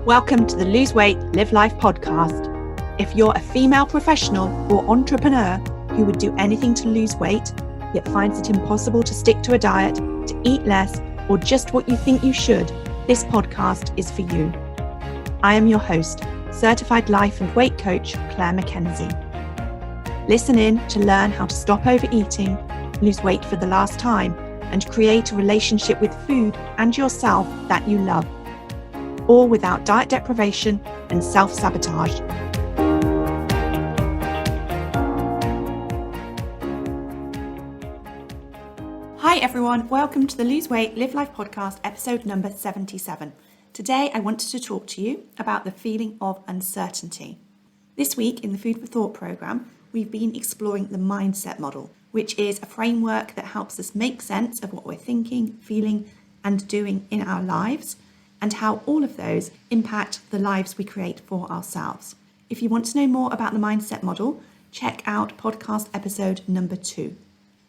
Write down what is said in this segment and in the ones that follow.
Welcome to the Lose Weight, Live Life podcast. If you're a female professional or entrepreneur who would do anything to lose weight, yet finds it impossible to stick to a diet, to eat less, or just what you think you should, this podcast is for you. I am your host, certified life and weight coach, Clair MACKENZIE. Listen in to learn how to stop overeating, lose weight for the last time, and create a relationship with food and yourself that you love, all without diet deprivation and self-sabotage. Hi everyone, welcome to the Lose Weight, Live Life podcast, episode number 77. Today I wanted to talk to you about the feeling of uncertainty. This week in the Food for Thought programme, we've been exploring the mindset model, which is a framework that helps us make sense of what we're thinking, feeling and doing in our lives, and how all of those impact the lives we create for ourselves. If you want to know more about the mindset model, check out podcast episode number 2.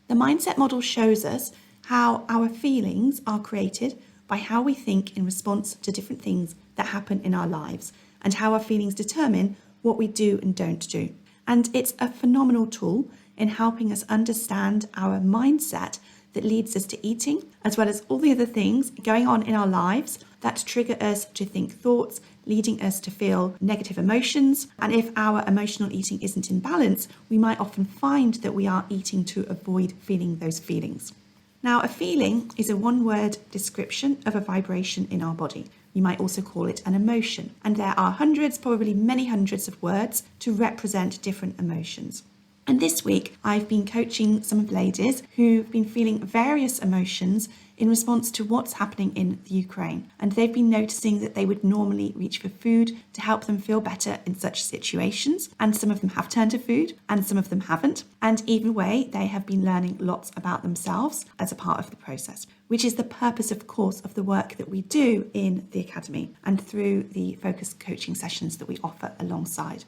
The mindset model shows us how our feelings are created by how we think in response to different things that happen in our lives, and how our feelings determine what we do and don't do. And it's a phenomenal tool in helping us understand our mindset that leads us to eating, as well as all the other things going on in our lives that trigger us to think thoughts, leading us to feel negative emotions. And if our emotional eating isn't in balance, we might often find that we are eating to avoid feeling those feelings. Now, a feeling is a one-word description of a vibration in our body. You might also call it an emotion. And there are hundreds, probably many hundreds of words to represent different emotions. And this week, I've been coaching some of ladies who've been feeling various emotions in response to what's happening in the Ukraine. And they've been noticing that they would normally reach for food to help them feel better in such situations. And some of them have turned to food and some of them haven't. And either way, they have been learning lots about themselves as a part of the process, which is the purpose, of course, of the work that we do in the Academy and through the focused coaching sessions that we offer alongside.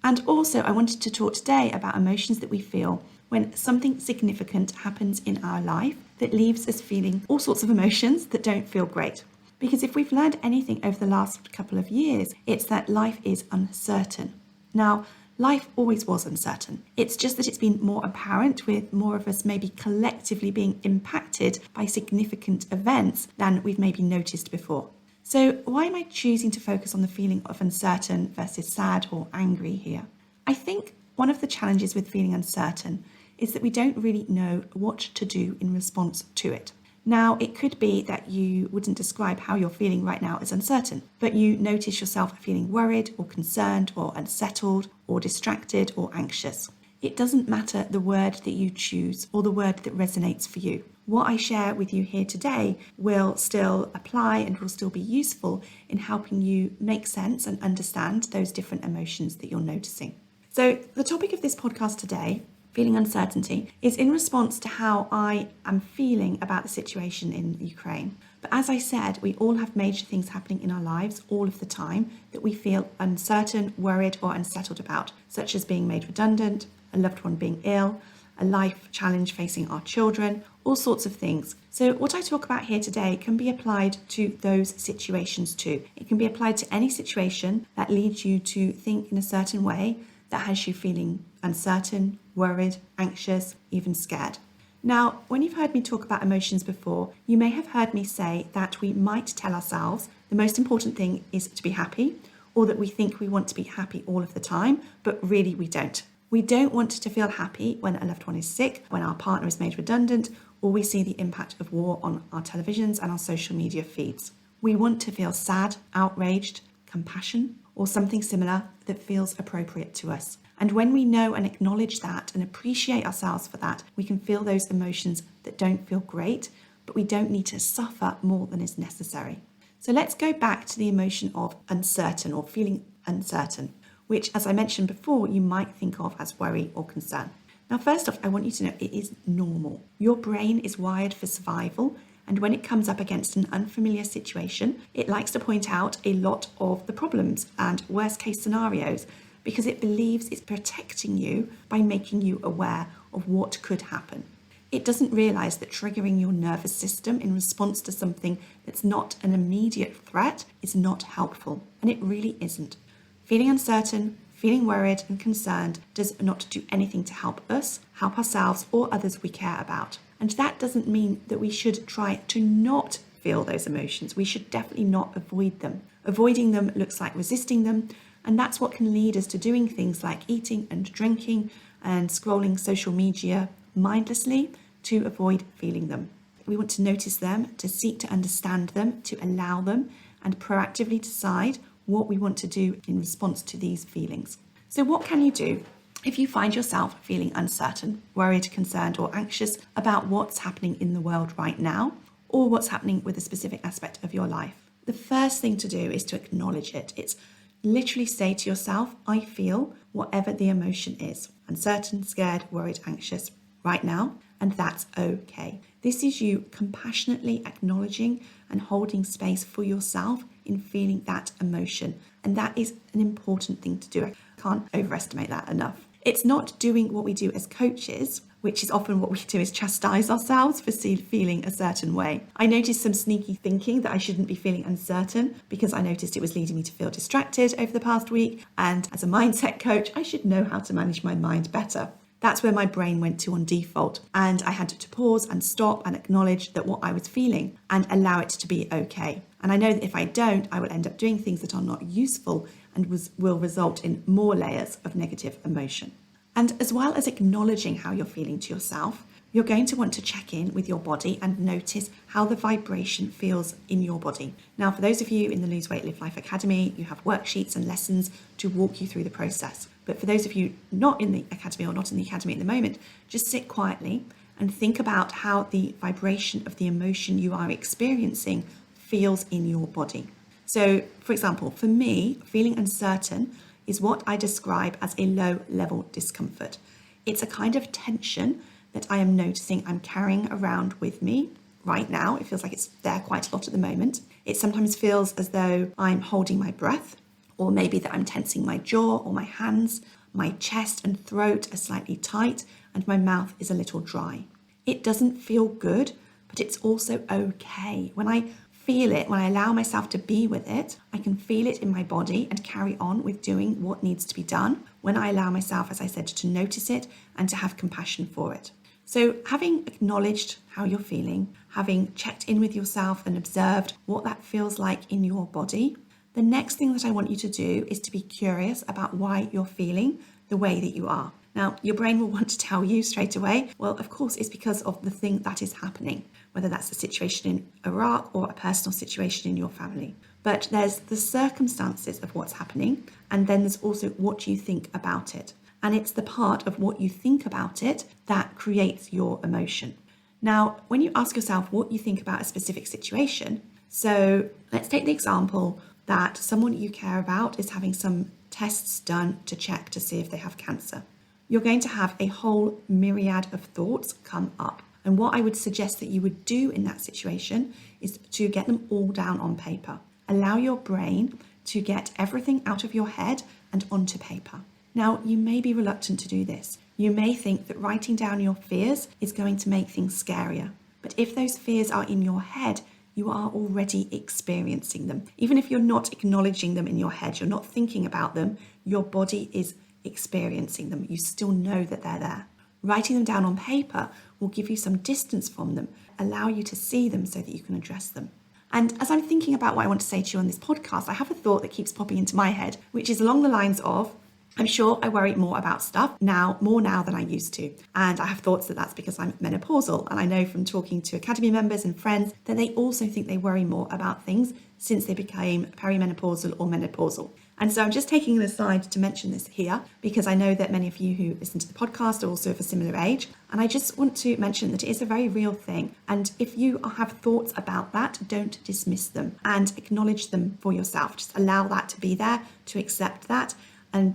And also, I wanted to talk today about emotions that we feel when something significant happens in our life that leaves us feeling all sorts of emotions that don't feel great. Because if we've learned anything over the last couple of years, it's that life is uncertain. Now, life always was uncertain. It's just that it's been more apparent with more of us maybe collectively being impacted by significant events than we've maybe noticed before. So why am I choosing to focus on the feeling of uncertain versus sad or angry here? I think one of the challenges with feeling uncertain is that we don't really know what to do in response to it. Now, it could be that you wouldn't describe how you're feeling right now as uncertain, but you notice yourself feeling worried or concerned or unsettled or distracted or anxious. It doesn't matter the word that you choose or the word that resonates for you. What I share with you here today will still apply and will still be useful in helping you make sense and understand those different emotions that you're noticing. So the topic of this podcast today, feeling uncertainty, is in response to how I am feeling about the situation in Ukraine. But as I said, we all have major things happening in our lives all of the time that we feel uncertain, worried or unsettled about, such as being made redundant, a loved one being ill, a life challenge facing our children, all sorts of things. So what I talk about here today can be applied to those situations too. It can be applied to any situation that leads you to think in a certain way that has you feeling uncertain, worried, anxious, even scared. Now, when you've heard me talk about emotions before, you may have heard me say that we might tell ourselves the most important thing is to be happy, or that we think we want to be happy all of the time, but really we don't. We don't want to feel happy when a loved one is sick, when our partner is made redundant, or we see the impact of war on our televisions and our social media feeds. We want to feel sad, outraged, compassion, or something similar that feels appropriate to us. And when we know and acknowledge that and appreciate ourselves for that, we can feel those emotions that don't feel great, but we don't need to suffer more than is necessary. So let's go back to the emotion of uncertain or feeling uncertain, which, as I mentioned before, you might think of as worry or concern. Now, first off, I want you to know it is normal. Your brain is wired for survival, and when it comes up against an unfamiliar situation, it likes to point out a lot of the problems and worst case scenarios because it believes it's protecting you by making you aware of what could happen. It doesn't realise that triggering your nervous system in response to something that's not an immediate threat is not helpful, and it really isn't. Feeling uncertain, feeling worried and concerned does not do anything to help us, help ourselves or others we care about. And that doesn't mean that we should try to not feel those emotions. We should definitely not avoid them. Avoiding them looks like resisting them, and that's what can lead us to doing things like eating and drinking and scrolling social media mindlessly to avoid feeling them. We want to notice them, to seek to understand them, to allow them, and proactively decide what we want to do in response to these feelings. So what can you do if you find yourself feeling uncertain, worried, concerned, or anxious about what's happening in the world right now, or what's happening with a specific aspect of your life? The first thing to do is to acknowledge it. It's literally say to yourself, I feel whatever the emotion is, uncertain, scared, worried, anxious right now, and that's okay. This is you compassionately acknowledging and holding space for yourself in feeling that emotion. And that is an important thing to do. I can't overestimate that enough. It's not doing what we do as coaches, which is often what we do, is chastise ourselves for feeling a certain way. I noticed some sneaky thinking that I shouldn't be feeling uncertain because I noticed it was leading me to feel distracted over the past week. And as a mindset coach, I should know how to manage my mind better. That's where my brain went to on default. And I had to pause and stop and acknowledge that what I was feeling and allow it to be okay. And I know that if I don't, I will end up doing things that are not useful and will result in more layers of negative emotion. And as well as acknowledging how you're feeling to yourself, you're going to want to check in with your body and notice how the vibration feels in your body. Now, for those of you in the Lose Weight, Live Life Academy, you have worksheets and lessons to walk you through the process. But for those of you not in the academy or not in the academy at the moment, just sit quietly and think about how the vibration of the emotion you are experiencing feels in your body. So, for example, for me, feeling uncertain is what I describe as a low-level discomfort. It's a kind of tension that I am noticing I'm carrying around with me right now. It feels like it's there quite a lot at the moment. It sometimes feels as though I'm holding my breath, or maybe that I'm tensing my jaw or my hands. My chest and throat are slightly tight, and my mouth is a little dry. It doesn't feel good, but it's also okay. When I feel it, when I allow myself to be with it, I can feel it in my body and carry on with doing what needs to be done when I allow myself, as I said, to notice it and to have compassion for it. So having acknowledged how you're feeling, having checked in with yourself and observed what that feels like in your body, the next thing that I want you to do is to be curious about why you're feeling the way that you are. Now, your brain will want to tell you straight away, well, of course, it's because of the thing that is happening, whether that's the situation in Iraq or a personal situation in your family. But there's the circumstances of what's happening, and then there's also what you think about it. And it's the part of what you think about it that creates your emotion. Now, when you ask yourself what you think about a specific situation, so let's take the example that someone you care about is having some tests done to check to see if they have cancer. You're going to have a whole myriad of thoughts come up. And what I would suggest that you would do in that situation is to get them all down on paper. Allow your brain to get everything out of your head and onto paper. Now, you may be reluctant to do this. You may think that writing down your fears is going to make things scarier. But if those fears are in your head, you are already experiencing them. Even if you're not acknowledging them in your head, you're not thinking about them, your body is experiencing them. You still know that they're there. Writing them down on paper will give you some distance from them, allow you to see them so that you can address them. And as I'm thinking about what I want to say to you on this podcast, I have a thought that keeps popping into my head, which is along the lines of, I'm sure I worry more about stuff more now than I used to. And I have thoughts that that's because I'm menopausal. And I know from talking to Academy members and friends that they also think they worry more about things since they became perimenopausal or menopausal. And so I'm just taking an aside to mention this here because I know that many of you who listen to the podcast are also of a similar age. And I just want to mention that it is a very real thing. And if you have thoughts about that, don't dismiss them and acknowledge them for yourself. Just allow that to be there, to accept that, and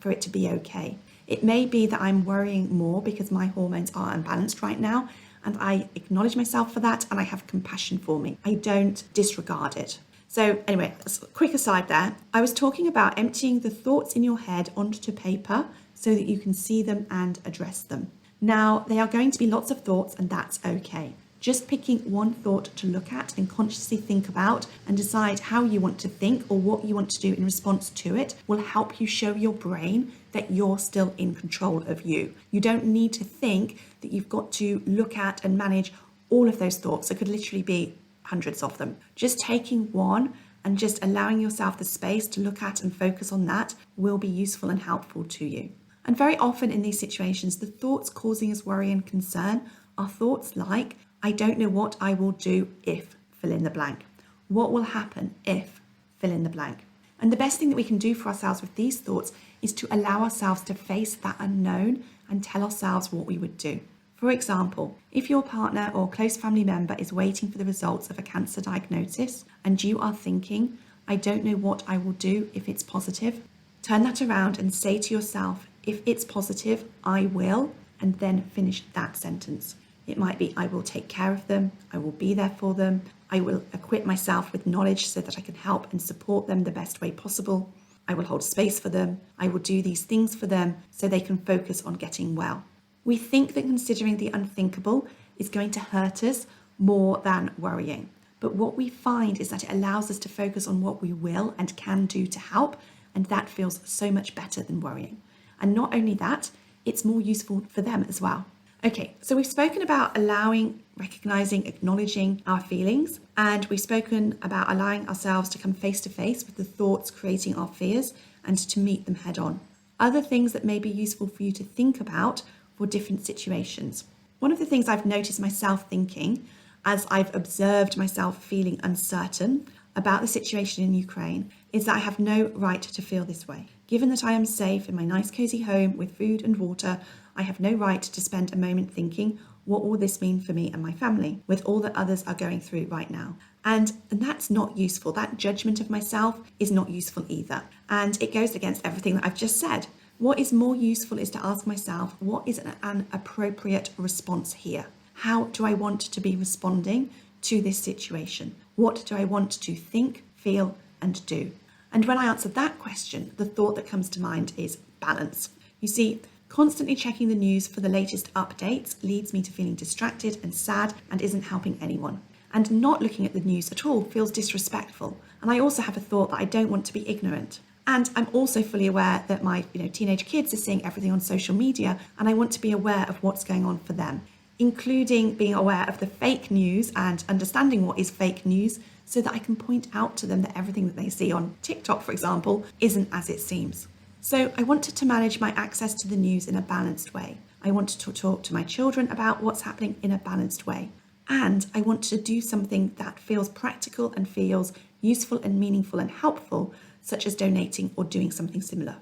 for it to be okay. It may be that I'm worrying more because my hormones are unbalanced right now, and I acknowledge myself for that, and I have compassion for me. I don't disregard it. So anyway, a quick aside there. I was talking about emptying the thoughts in your head onto paper so that you can see them and address them. Now, there are going to be lots of thoughts, and that's okay. Just picking one thought to look at and consciously think about and decide how you want to think or what you want to do in response to it will help you show your brain that you're still in control of you. You don't need to think that you've got to look at and manage all of those thoughts. There could literally be hundreds of them. Just taking one and just allowing yourself the space to look at and focus on that will be useful and helpful to you. And very often in these situations, the thoughts causing us worry and concern are thoughts like, I don't know what I will do if, fill in the blank. What will happen if, fill in the blank. And the best thing that we can do for ourselves with these thoughts is to allow ourselves to face that unknown and tell ourselves what we would do. For example, if your partner or close family member is waiting for the results of a cancer diagnosis and you are thinking, I don't know what I will do if it's positive, turn that around and say to yourself, if it's positive, I will, and then finish that sentence. It might be, I will take care of them, I will be there for them, I will equip myself with knowledge so that I can help and support them the best way possible, I will hold space for them, I will do these things for them so they can focus on getting well. We think that considering the unthinkable is going to hurt us more than worrying. But what we find is that it allows us to focus on what we will and can do to help, and that feels so much better than worrying. And not only that, it's more useful for them as well. Okay, so we've spoken about allowing, recognizing, acknowledging our feelings, and we've spoken about allowing ourselves to come face to face with the thoughts creating our fears and to meet them head on. Other things that may be useful for you to think about for different situations. One of the things I've noticed myself thinking as I've observed myself feeling uncertain about the situation in Ukraine is that I have no right to feel this way. Given that I am safe in my nice cozy home with food and water, I have no right to spend a moment thinking, what will this mean for me and my family with all that others are going through right now? And that's not useful. That judgment of myself is not useful either. And it goes against everything that I've just said. What is more useful is to ask myself, what is an appropriate response here? How do I want to be responding to this situation? What do I want to think, feel, and do? And when I answer that question, the thought that comes to mind is balance. You see, constantly checking the news for the latest updates leads me to feeling distracted and sad and isn't helping anyone. And not looking at the news at all feels disrespectful. And I also have a thought that I don't want to be ignorant. And I'm also fully aware that my teenage kids are seeing everything on social media, and I want to be aware of what's going on for them, including being aware of the fake news and understanding what is fake news so that I can point out to them that everything that they see on TikTok, for example, isn't as it seems. So I wanted to manage my access to the news in a balanced way. I wanted to talk to my children about what's happening in a balanced way. And I want to do something that feels practical and feels useful and meaningful and helpful, such as donating or doing something similar.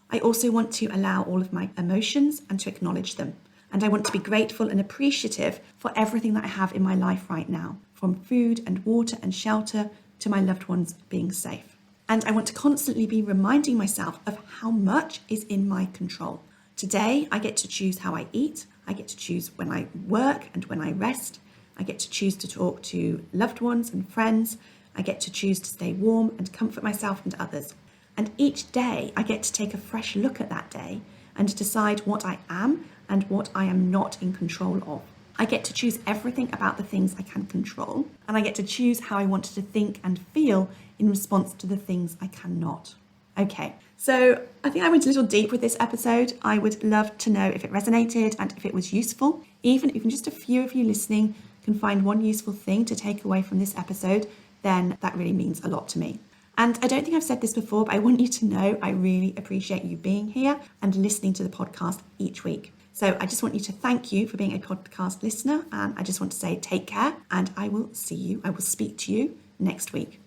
I also want to allow all of my emotions and to acknowledge them. And I want to be grateful and appreciative for everything that I have in my life right now, from food and water and shelter to my loved ones being safe. And I want to constantly be reminding myself of how much is in my control. Today, I get to choose how I eat. I get to choose when I work and when I rest. I get to choose to talk to loved ones and friends. I get to choose to stay warm and comfort myself and others. And each day I get to take a fresh look at that day and decide what I am and what I am not in control of. I get to choose everything about the things I can control, and I get to choose how I want to think and feel in response to the things I cannot. Okay, so I think I went a little deep with this episode. I would love to know if it resonated and if it was useful. Even just a few of you listening can find one useful thing to take away from this episode, then that really means a lot to me. And I don't think I've said this before, but I want you to know I really appreciate you being here and listening to the podcast each week. So I just want you to thank you for being a podcast listener, and I just want to say take care, and I will speak to you next week.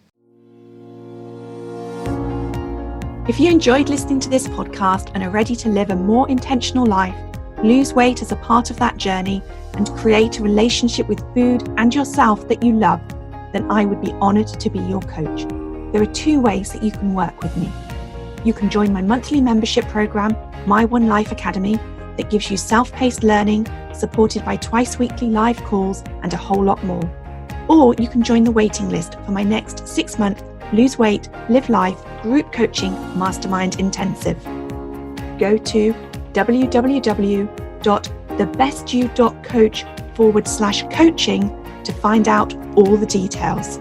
If you enjoyed listening to this podcast and are ready to live a more intentional life, lose weight as a part of that journey, and create a relationship with food and yourself that you love, then I would be honoured to be your coach. There are 2 ways that you can work with me. You can join my monthly membership program, My One Life Academy, that gives you self-paced learning, supported by twice weekly live calls and a whole lot more. Or you can join the waiting list for my next 6-month Lose Weight, Live Life group coaching mastermind intensive. Go to www.undesirable.com thebestyou.coach/coaching to find out all the details.